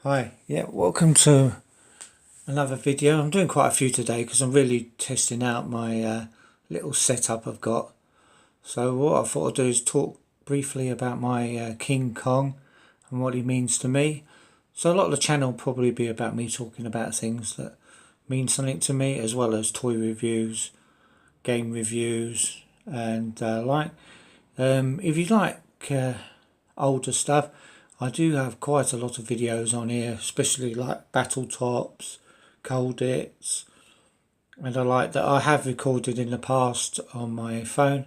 Hi, yeah, welcome to another video. I'm doing quite a few today because I'm really testing out my little setup I've got. So what I thought I'd do is talk briefly about my King Kong and what he means to me. So a lot of the channel will probably be about me talking about things that mean something to me, as well as toy reviews, game reviews, and if you like older stuff, I do have quite a lot of videos on here, especially like battle tops, cold hits, and I like that I have recorded in the past on my phone.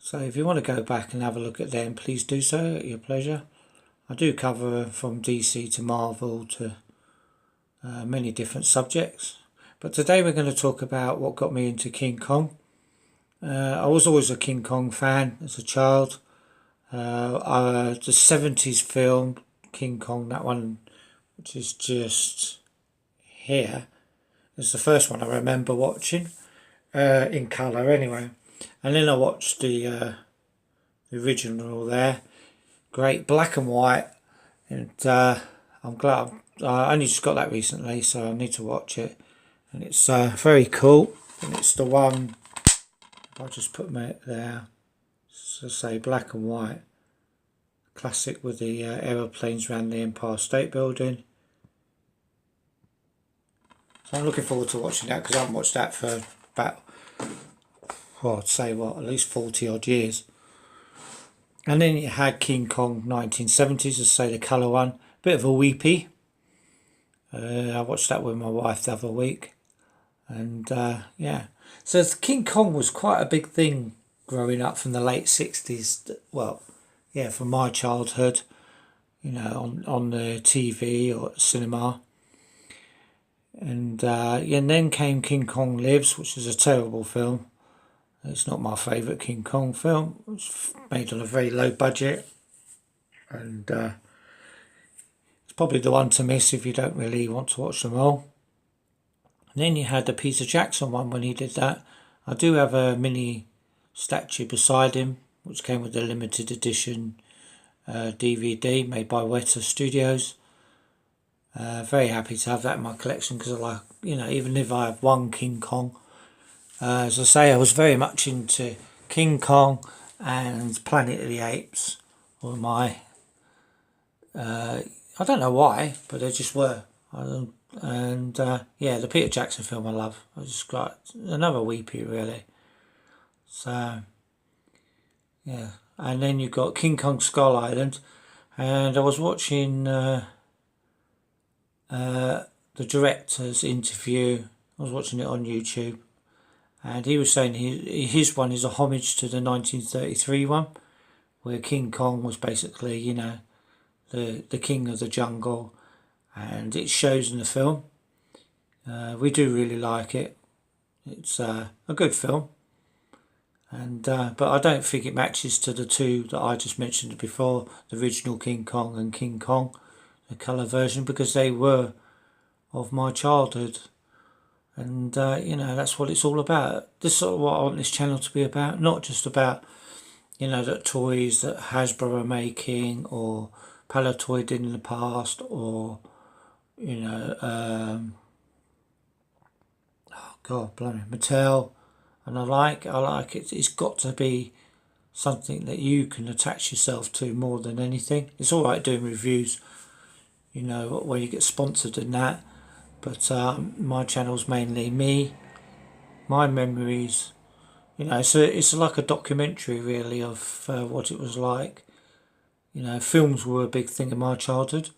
So if you want to go back and have a look at them, please do so at your pleasure. I do cover from DC to Marvel to many different subjects. But today we're going to talk about what got me into King Kong. I was always a King Kong fan as a child. The 70s film King Kong, that one, which is just here, is the first one I remember watching in colour anyway. And then I watched the original there, great black and white, and I'm glad I only just got that recently, so I need to watch it. And it's very cool, and it's the one, I'll just put my there, so say black and white. Classic with the aeroplanes around the Empire State Building. So I'm looking forward to watching that because I haven't watched that for about, well, I'd say at least 40 odd years. And then you had King Kong 1970s, as say the colour one. Bit of a weepy. I watched that with my wife the other week. And yeah. So King Kong was quite a big thing growing up from the late 60s. Well, yeah, from my childhood, you know, on the TV or cinema. And yeah, and then came King Kong Lives, which is a terrible film. It's not my favourite King Kong film. It was made on a very low budget, and it's probably the one to miss if you don't really want to watch them all. And then you had the Peter Jackson one when he did that. I do have a mini statue beside him, which came with a limited edition DVD made by Weta Studios. Very happy to have that in my collection because I like, you know, even if I have one King Kong, as I say, I was very much into King Kong and Planet of the Apes were my, I don't know why, but they just were. And yeah, the Peter Jackson film I love. I just got another weepy really. So yeah, and then you got King Kong Skull Island, and I was watching the director's interview. I was watching it on YouTube, and he was saying his one is a homage to the 1933 one, where King Kong was basically, you know, the king of the jungle, and it shows in the film. We do really like it. It's a good film, and but I don't think it matches to the two that I just mentioned before, the original King Kong and King Kong, the colour version, because they were of my childhood. And you know, that's what it's all about. This is sort of what I want this channel to be about, not just about, you know, the toys that Hasbro are making or Palitoy did in the past, or, you know, oh God, blimey, Mattel. And I like it. It's got to be something that you can attach yourself to more than anything. It's all right doing reviews, you know, where you get sponsored and that. But my channel's mainly me, my memories. You know, so it's like a documentary really of what it was like. You know, films were a big thing in my childhood.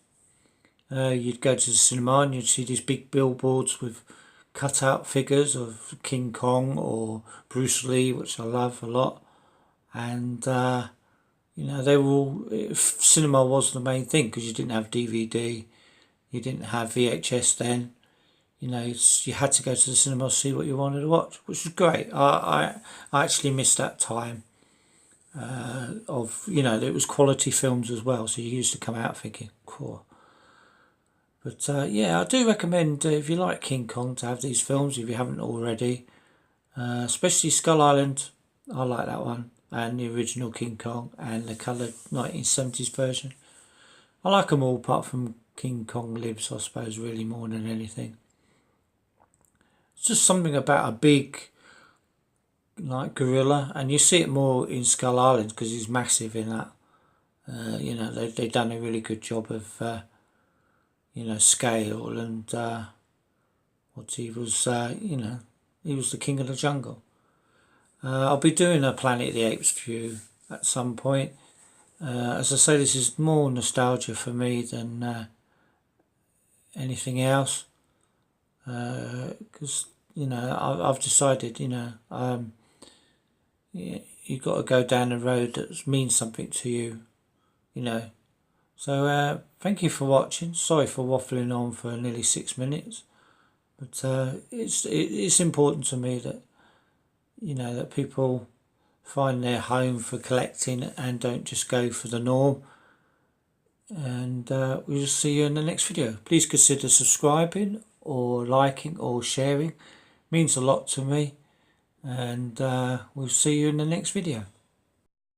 You'd go to the cinema and you'd see these big billboards with cut-out figures of King Kong or Bruce Lee, which I love a lot. And, you know, they were all... Cinema was the main thing because you didn't have DVD, you didn't have VHS then. You know, you had to go to the cinema to see what you wanted to watch, which was great. I actually missed that time of, you know, it was quality films as well, so you used to come out thinking, cool. But yeah, I do recommend, if you like King Kong, to have these films if you haven't already. Especially Skull Island, I like that one, and the original King Kong, and the coloured 1970s version. I like them all apart from King Kong lives, I suppose, really more than anything. It's just something about a big, like, gorilla, and you see it more in Skull Island because he's massive in that. You know, they've done a really good job of, you know, scale, and what he was, you know, he was the king of the jungle. I'll be doing a Planet of the Apes view at some point. As I say, this is more nostalgia for me than anything else, because you know I've decided, you know, you've got to go down a road that means something to you, you know. So thank you for watching. Sorry for waffling on for nearly 6 minutes, but it's important to me that, you know, that people find their home for collecting and don't just go for the norm. And we'll see you in the next video. Please consider subscribing or liking or sharing. It means a lot to me. And we'll see you in the next video.